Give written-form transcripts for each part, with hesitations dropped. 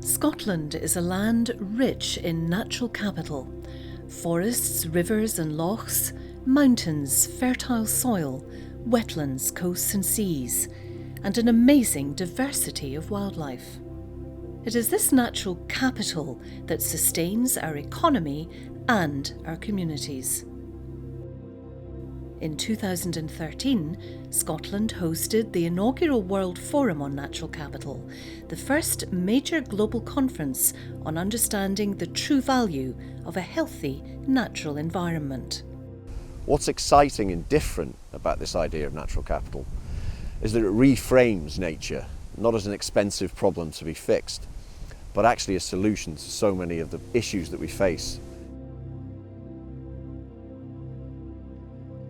Scotland is a land rich in natural capital. Forests, rivers and lochs, mountains, fertile soil, wetlands, coasts and seas, and an amazing diversity of wildlife. It is this natural capital that sustains our economy and our communities. In 2013, Scotland hosted the inaugural World Forum on Natural Capital, the first major global conference on understanding the true value of a healthy natural environment. What's exciting and different about this idea of natural capital is that it reframes nature, not as an expensive problem to be fixed, but actually a solution to so many of the issues that we face.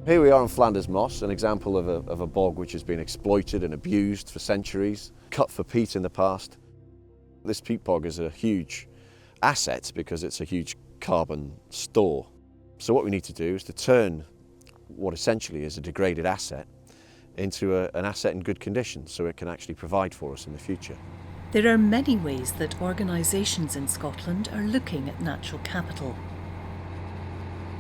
Here we are on Flanders Moss, an example of a bog which has been exploited and abused for centuries, cut for peat in the past. This peat bog is a huge asset because it's a huge carbon store. So what we need to do is to turn what essentially is a degraded asset into an asset in good condition so it can actually provide for us in the future. There are many ways that organisations in Scotland are looking at natural capital.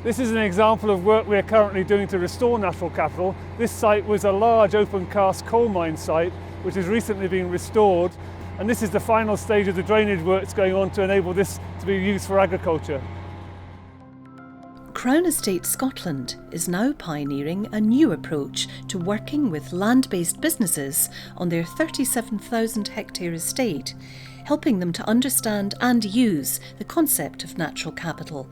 This is an example of work we're currently doing to restore natural capital. This site was a large open cast coal mine site which has recently been restored, and this is the final stage of the drainage works going on to enable this to be used for agriculture. Crown Estate Scotland is now pioneering a new approach to working with land-based businesses on their 37,000 hectare estate, helping them to understand and use the concept of natural capital.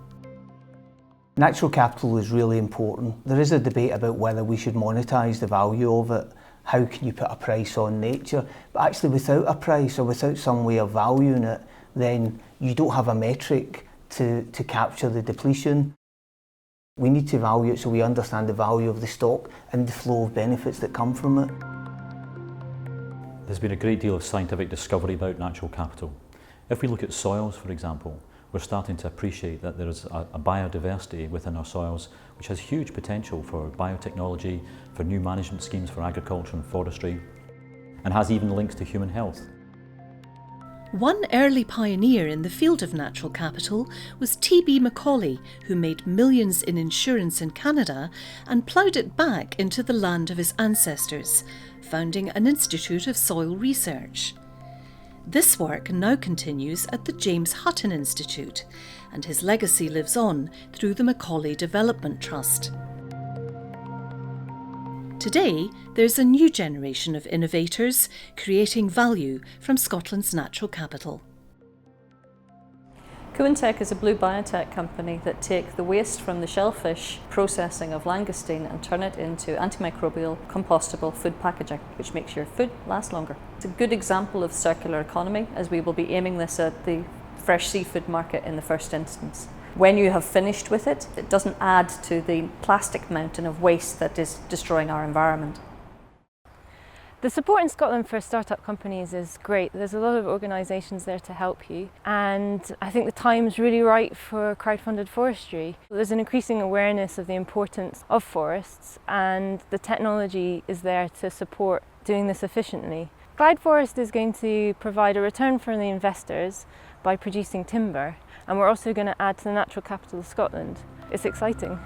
Natural capital is really important. There is a debate about whether we should monetise the value of it. How can you put a price on nature? But actually without a price or without some way of valuing it, then you don't have a metric to capture the depletion. We need to value it so we understand the value of the stock and the flow of benefits that come from it. There's been a great deal of scientific discovery about natural capital. If we look at soils, for example, we're starting to appreciate that there is a biodiversity within our soils which has huge potential for biotechnology, for new management schemes for agriculture and forestry, and has even links to human health. One early pioneer in the field of natural capital was T.B. Macaulay, who made millions in insurance in Canada and ploughed it back into the land of his ancestors, founding an Institute of Soil Research. This work now continues at the James Hutton Institute, and his legacy lives on through the Macaulay Development Trust. Today, there's a new generation of innovators creating value from Scotland's natural capital. Kuintech is a blue biotech company that take the waste from the shellfish processing of langoustine and turn it into antimicrobial, compostable food packaging, which makes your food last longer. It's a good example of circular economy, as we will be aiming this at the fresh seafood market in the first instance. When you have finished with it, it doesn't add to the plastic mountain of waste that is destroying our environment. The support in Scotland for startup companies is great. There's a lot of organisations there to help you, and I think the time's really right for crowdfunded forestry. There's an increasing awareness of the importance of forests, and the technology is there to support doing this efficiently. Clyde Forest is going to provide a return for the investors by producing timber, and we're also going to add to the natural capital of Scotland. It's exciting.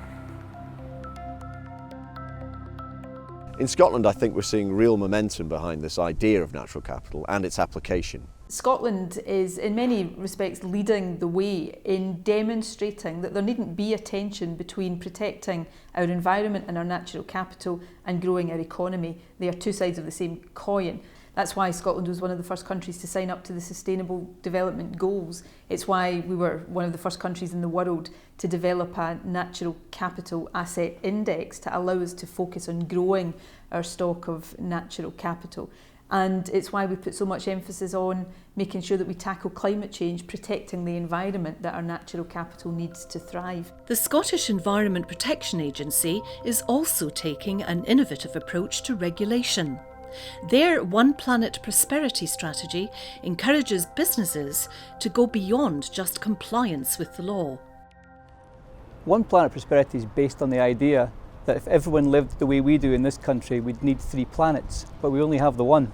In Scotland, I think we're seeing real momentum behind this idea of natural capital and its application. Scotland is in many respects leading the way in demonstrating that there needn't be a tension between protecting our environment and our natural capital and growing our economy. They are two sides of the same coin. That's why Scotland was one of the first countries to sign up to the Sustainable Development Goals. It's why we were one of the first countries in the world to develop a natural capital asset index to allow us to focus on growing our stock of natural capital. And it's why we put so much emphasis on making sure that we tackle climate change, protecting the environment that our natural capital needs to thrive. The Scottish Environment Protection Agency is also taking an innovative approach to regulation. Their One Planet Prosperity strategy encourages businesses to go beyond just compliance with the law. One Planet Prosperity is based on the idea that if everyone lived the way we do in this country, we'd need 3 planets, but we only have the one.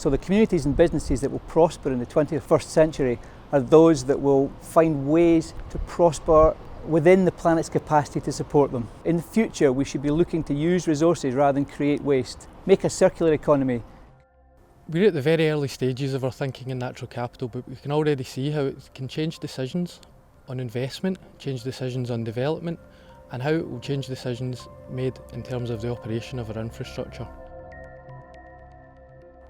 So the communities and businesses that will prosper in the 21st century are those that will find ways to prosper within the planet's capacity to support them. In the future, we should be looking to use resources rather than create waste, make a circular economy. We're at the very early stages of our thinking in natural capital, but we can already see how it can change decisions on investment, change decisions on development, and how it will change decisions made in terms of the operation of our infrastructure.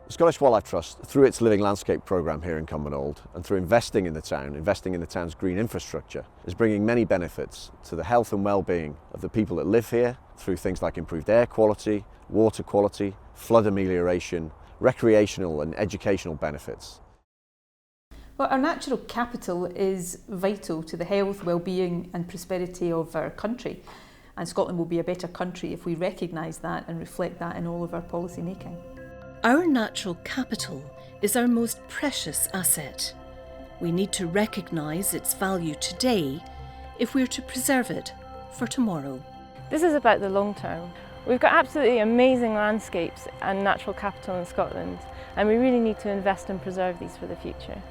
The Scottish Wildlife Trust, through its Living Landscape programme here in Cumbernauld and through investing in the town's green infrastructure, is bringing many benefits to the health and well-being of the people that live here through things like improved air quality, water quality, flood amelioration, recreational and educational benefits. Well, our natural capital is vital to the health, well-being and prosperity of our country, and Scotland will be a better country if we recognise that and reflect that in all of our policy making. Our natural capital is our most precious asset. We need to recognise its value today if we're to preserve it for tomorrow. This is about the long term. We've got absolutely amazing landscapes and natural capital in Scotland, and we really need to invest and preserve these for the future.